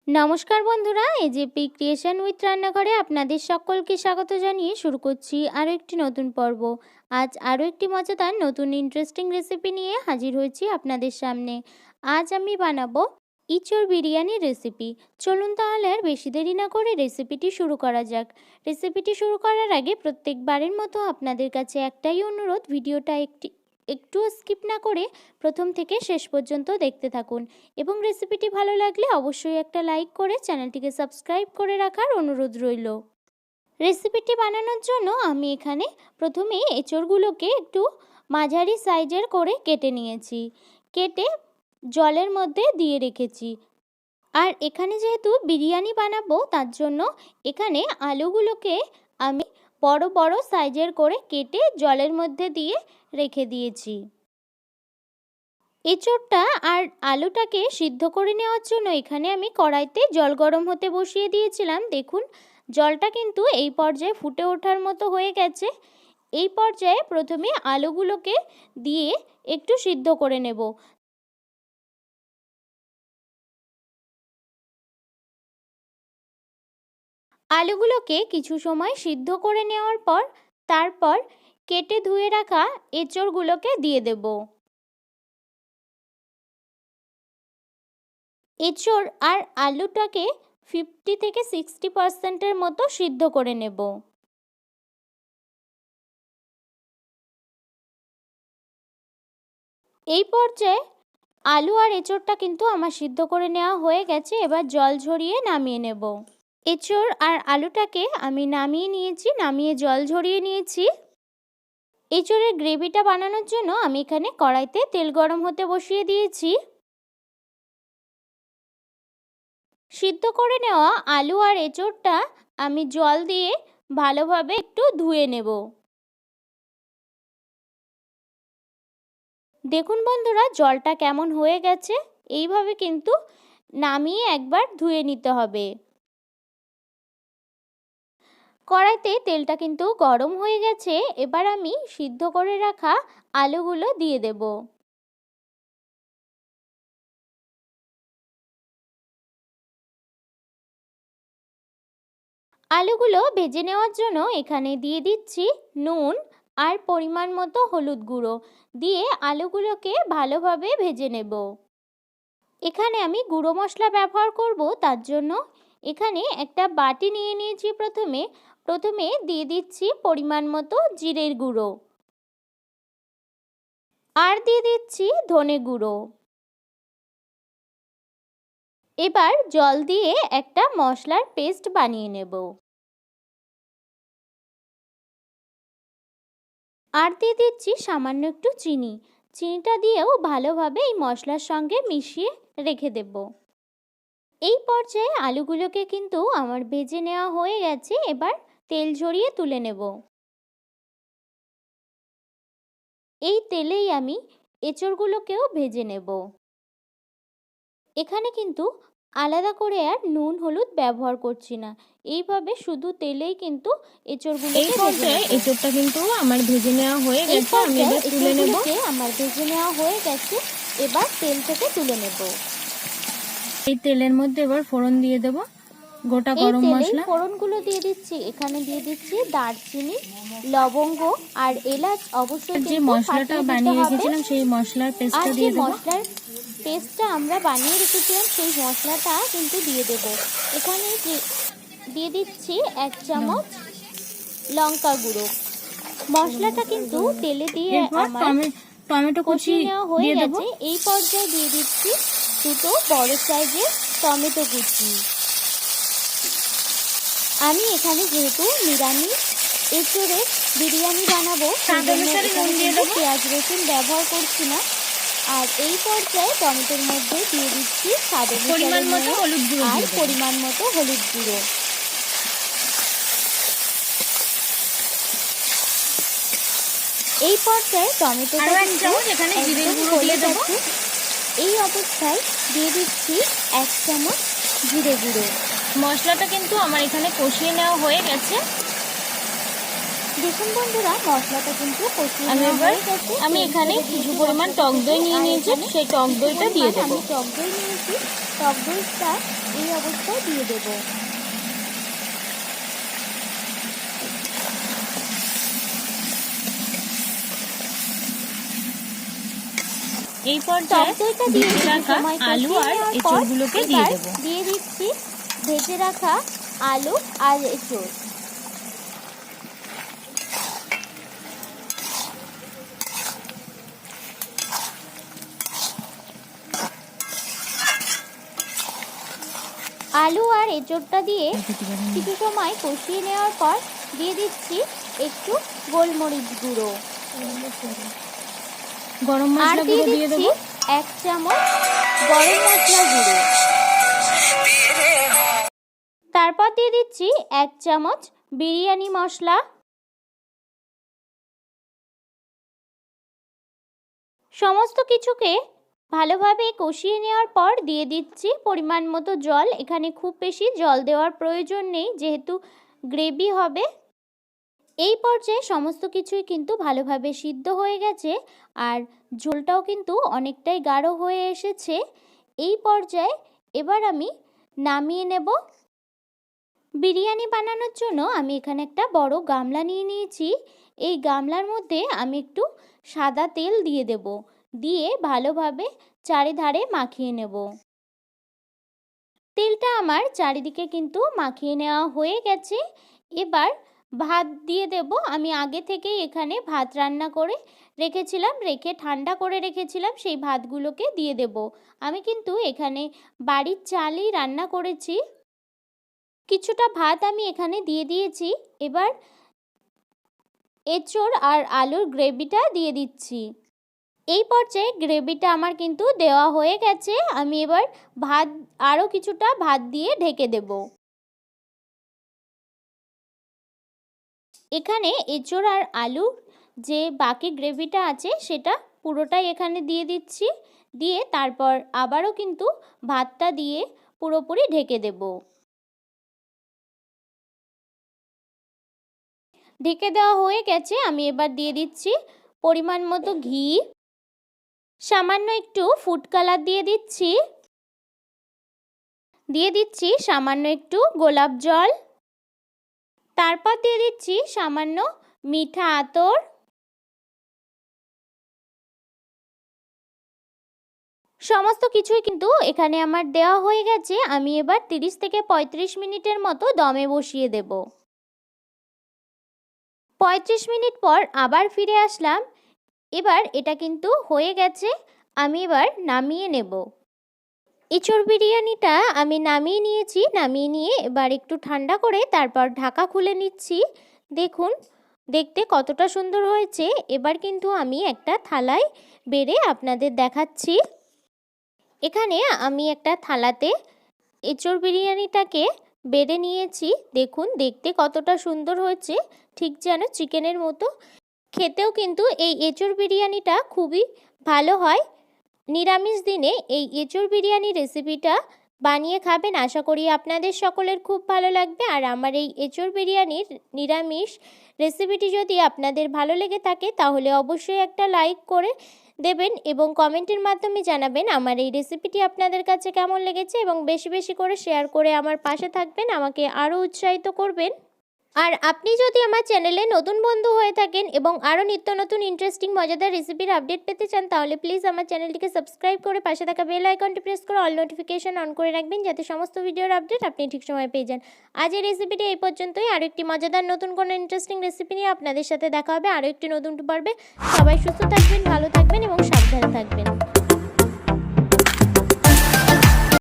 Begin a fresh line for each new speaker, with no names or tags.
নমস্কার বন্ধুরা, AJP creation with রান্নাঘরে আপনাদের সকলকে স্বাগত জানিয়ে শুরু করছি আরও একটি নতুন পর্ব। আজ আরও একটি মজাদার নতুন ইন্টারেস্টিং রেসিপি নিয়ে হাজির হয়েছি আপনাদের সামনে। আজ আমি বানাবো ইঁচড় বিরিয়ানি রেসিপি। চলুন তাহলে আর বেশি দেরি না করে রেসিপিটি শুরু করা যাক। রেসিপিটি শুরু করার আগে প্রত্যেকবারের মতো আপনাদের কাছে একটাই অনুরোধ, ভিডিওটা একটু স্কিপ না করে প্রথম থেকে শেষ পর্যন্ত দেখতে থাকুন এবং রেসিপিটি ভালো লাগলে অবশ্যই একটা লাইক করে চ্যানেলটিকে সাবস্ক্রাইব করে রাখার অনুরোধ রইল। রেসিপিটি বানানোর জন্য আমি এখানে প্রথমে এঁচড়গুলোকে একটু মাঝারি সাইজের করে কেটে নিয়েছি, কেটে জলের মধ্যে দিয়ে রেখেছি। আর এখানে যেহেতু বিরিয়ানি বানাবো তার জন্য এখানে আলুগুলোকে আমি বড় বড় সাইজের করে কেটে জলের মধ্যে দিয়ে রেখে দিয়েছি। এঁচড়টা আর আলুটাকে সিদ্ধ করে নেওয়ার জন্য এখানে আমি কড়াইতে জল গরম হতে বসিয়ে দিয়েছিলাম। দেখুন জলটা কিন্তু এই পর্যায়ে ফুটে ওঠার মতো হয়ে গেছে। এই পর্যায়ে প্রথমে আলুগুলোকে দিয়ে একটু সিদ্ধ করে নেব। আলুগুলোকে কিছু সময় সিদ্ধ করে নেওয়ার পর তারপর কেটে ধুয়ে রাখা এঁচড়গুলোকে দিয়ে দেব। এঁচড় আর আলুটাকে 50 থেকে 60% মতো সিদ্ধ করে নেব। এই পর্যায়ে আলু আর এঁচড়টা কিন্তু আমার সিদ্ধ করে নেওয়া হয়ে গেছে। এবার জল ঝরিয়ে নামিয়ে নেব। এঁচড় আর আলুটাকে আমি নামিয়ে নিয়েছি, নামিয়ে জল ঝরিয়ে নিয়েছি। এঁচড়ের গ্রেভিটা বানানোর জন্য আমি এখানে কড়াইতে তেল গরম হতে বসিয়ে দিয়েছি। সিদ্ধ করে নেওয়া আলু আর এঁচড়টা আমি জল দিয়ে ভালোভাবে একটু ধুয়ে নেব। দেখুন বন্ধুরা জলটা কেমন হয়ে গেছে। এইভাবে কিন্তু নামিয়ে একবার ধুয়ে নিতে হবে। কড়াইতে তেলটা কিন্তু গরম হয়ে গেছে। এবার আমি সিদ্ধ করে রাখা আলুগুলো দিয়ে দেব। আলুগুলো ভেজে নেওয়ার জন্য এখানে দিয়ে দিচ্ছি নুন আর পরিমাণ মতো হলুদ গুঁড়ো দিয়ে আলুগুলোকে ভালোভাবে ভেজে নেব। এখানে আমি গুঁড়ো মশলা ব্যবহার করব, তার জন্য এখানে একটা বাটি নিয়ে নিয়েছি। প্রথমে দিয়ে দিচ্ছি পরিমাণ মতো জিরের গুঁড়ো আর দিয়ে দিচ্ছি ধনে গুঁড়ো। এবার জল দিয়ে একটা মশলার পেস্ট বানিয়ে নেব। আর দিয়ে দিচ্ছি সামান্য একটু চিনি। চিনিটা দিয়েও ভালোভাবে এই মশলার সঙ্গে মিশিয়ে রেখে দেব। এই পর্যায়ে আলুগুলোকে কিন্তু আমার ভেজে নেওয়া হয়ে গেছে। এবার তেল ঝরিয়ে তুলে নেব। এই তেলেই আমি এঁচড়গুলোকেও ভেজে নেব। এখানে কিন্তু আলাদা করে আর নুন হলুদ ব্যবহার করছি না, এইভাবে শুধু তেলেই কিন্তু এঁচড়গুলোকে ভেজে নেব।
এঁচড়টা কিন্তু আমার ভেজে নেওয়া হয়ে গেছে, আমি এবার তুলে নেব।
আমার ভেজে নেওয়া হয়ে গেছে, এবার তেল থেকে তুলে নেব।
এই তেলের মধ্যে এবার ফোড়ন দিয়ে দেব গোটা গরম মশলা।
ফোড়নগুলো দিয়ে দিচ্ছি। এখানে দিয়ে দিচ্ছি দারচিনি, লবঙ্গ আর এলাচ। অবশ্যই
যে মশলাটা বানিয়ে রেখেছিলাম সেই মশলার পেস্টটা দিয়ে দেব।
মশলার পেস্টটা আমরা বানিয়ে রেখেছিলাম সেই মশলাটা কিন্তু দিয়ে দেব। এখানে দিয়ে দিচ্ছি 1 চামচ লঙ্কা গুঁড়ো। মশলাটা কিন্তু তেলে দিয়ে আমার
টমেটো কুচি
নেওয়া হয়ে গেছে। এই পর্যায়ে দিয়ে দিচ্ছি 2 বড় সাইজের টমেটো কুচি। আমি এখানে যেহেতু নিরামিষ এঁচড়ের বিরিয়ানি বানাবো, পেঁয়াজ রসুন ব্যবহার করছি না। আর এই পর্যায়ে টমেটোর মধ্যে দিয়ে দিচ্ছি স্বাদ অনুসারে
পরিমাণ মতো হলুদ গুঁড়ো
আর পরিমাণ মতো হলুদ গুঁড়ো। এই পর্যায়ে টমেটোটা
এখানে জিরে গুঁড়ো দিয়ে দেব।
এই অবস্থায় দিয়ে দিচ্ছি 1 চামচ জিরে গুঁড়ো।
মশলাটা কিন্তু আমার এখানে কষিয়ে নেওয়া হয়ে গেছে।
দেখুন বন্ধুরা, মশলাটা কিন্তু কষিয়ে
আমি
নেওয়া
এবার
হয়ে গেছে।
আমি এখানে
তেল ছেড়ে
কিছু
দিয়েছে
পরিমাণ
মশলা
টক
থেকে।
দই নিয়ে
আর
নিয়েছি,
এখানে
সেই টক
কিছু
দইটা দিয়ে
পরিমাণ
দেবো।
আমি টক দই নিয়েছি, টক দইটা এই অবস্থায় দিয়ে দেবো।
এই
টক
পর্যায়ে
দইটা দিয়ে
ভেজে
কিছু
রাখা
সময়
আলু
কষিয়ে
আর
নেওয়ার পর
এঁচড়গুলোকে দিয়ে
এবার
দেবো।
দিয়ে দিচ্ছি ভেজে রাখা আলু আর এঁচড়। আলু আর এঁচড়টা দিয়ে কিছু সময় কষিয়ে নেওয়ার পর দিয়ে দিচ্ছি একটু গোলমরিচ গুঁড়ো,
গরম
আর
মশলা
দিয়ে
গুঁড়ো দিয়ে
দিচ্ছি
দেবো।
1 চামচ গরম মশলা গুঁড়ো। তারপর দিয়ে দিচ্ছি 1 চামচ বিরিয়ানি মশলা। সমস্ত কিছুকে ভালোভাবে কষিয়ে নেওয়ার পর দিয়ে দিচ্ছি পরিমাণ মতো জল। এখানে খুব বেশি জল দেওয়ার প্রয়োজন নেই, যেহেতু গ্রেভি হবে। এই পর্যায়ে সমস্ত কিছুই কিন্তু ভালোভাবে সিদ্ধ হয়ে গেছে আর ঝোলটাও কিন্তু অনেকটাই গাঢ় হয়ে এসেছে। এই পর্যায়ে এবার আমি নামিয়ে নেব। বিরিয়ানি বানানোর জন্য আমি এখানে একটা বড় গামলা নিয়ে নিয়েছি। এই গামলার মধ্যে আমি একটু সাদা তেল দিয়ে দেব, দিয়ে ভালোভাবে চারিধারে মাখিয়ে নেব। তেলটা আমার চারিদিকে কিন্তু মাখিয়ে নেওয়া হয়ে গেছে। এবার ভাত দিয়ে দেব। আমি আগে থেকেই এখানে ভাত রান্না করে রেখেছিলাম, রেখে ঠান্ডা করে রেখেছিলাম, সেই ভাতগুলোকে দিয়ে দেব। আমি কিন্তু এখানে বাড়ির চালই রান্না করেছি। কিছুটা ভাত আমি এখানে দিয়ে দিয়েছি। এবার এঁচড় আর আলুর গ্রেভিটা দিয়ে দিচ্ছি। এই পর্যায়ে গ্রেভিটা আমার কিন্তু দেওয়া হয়ে গেছে। আমি এবার ভাত আরও কিছুটা ভাত দিয়ে ঢেকে দেব। এখানে এঁচড় আর আলু যে বাকি গ্রেভিটা আছে সেটা পুরোটাই এখানে দিয়ে দিচ্ছি, দিয়ে তারপর আবারও কিন্তু ভাতটা দিয়ে পুরোপুরি ঢেকে দেব। ঢেকে দেওয়া হয়ে গেছে। আমি এবার দিয়ে দিচ্ছি পরিমাণ মতো ঘি, সামান্য একটু ফুড কালার দিয়ে দিচ্ছি, দিয়ে দিচ্ছি সামান্য একটু গোলাপ জল, তারপর দিয়ে দিচ্ছি সামান্য মিঠা আতর। সমস্ত কিছুই কিন্তু এখানে আমার দেওয়া হয়ে গেছে। আমি এবার 30 থেকে 35 মিনিটের মতো দমে বসিয়ে দেব। 35 মিনিট পর আবার ফিরে আসলাম। এবার এটা কিন্তু হয়ে গেছে। আমি এবার নামিয়ে নেব। এঁচড় বিরিয়ানিটা আমি নামিয়ে নিয়েছি। নামিয়ে নিয়ে এবার একটু ঠান্ডা করে তারপর ঢাকা খুলে নিচ্ছি। দেখুন দেখতে কতটা সুন্দর হয়েছে। এবার কিন্তু আমি একটা থালায় বেড়ে আপনাদের দেখাচ্ছি। এখানে আমি একটা থালাতে এঁচড় বিরিয়ানিটাকে বেড়ে নিয়েছি। দেখুন দেখতে কতটা সুন্দর হয়েছে, ঠিক যেন চিকেনের মতো। খেতেও কিন্তু এই এঁচড় বিরিয়ানিটা খুবই ভালো হয়। নিরামিষ দিনে এই এঁচড় বিরিয়ানি রেসিপিটা বানিয়ে খাবেন, আশা করি আপনাদের সকলের খুব ভালো লাগবে। আর আমার এই এঁচড় বিরিয়ানির নিরামিষ রেসিপিটি যদি আপনাদের ভালো লেগে থাকে তাহলে অবশ্যই একটা লাইক করে দেবেন এবং কমেন্টের মাধ্যমে জানাবেন আমার এই রেসিপিটি আপনাদের কাছে কেমন লেগেছে, এবং বেশি বেশি করে শেয়ার করে আমার পাশে থাকবেন, আমাকে আরও উৎসাহিত করবেন। আর আপনি যদি আমার চ্যানেলে নতুন বন্ধু হয়ে থাকেন এবং আরও নিত্য নতুন ইন্টারেস্টিং মজাদার রেসিপির আপডেট পেতে চান তাহলে প্লিজ আমার চ্যানেলটিকে সাবস্ক্রাইব করে পাশে থাকা বেল আইকনটি প্রেস করে অল নোটিফিকেশন অন করে রাখবেন, যাতে সমস্ত ভিডিওর আপডেট আপনি ঠিক সময় পেয়ে যান। আজ এই রেসিপিটি এই পর্যন্তই। আরও একটি মজাদার নতুন কোনো ইন্টারেস্টিং রেসিপি নিয়ে আপনাদের সাথে দেখা হবে আরও একটি নতুন পর্বে। সবাই সুস্থ থাকবেন, ভালো থাকবেন এবং সাবধানে থাকবেন।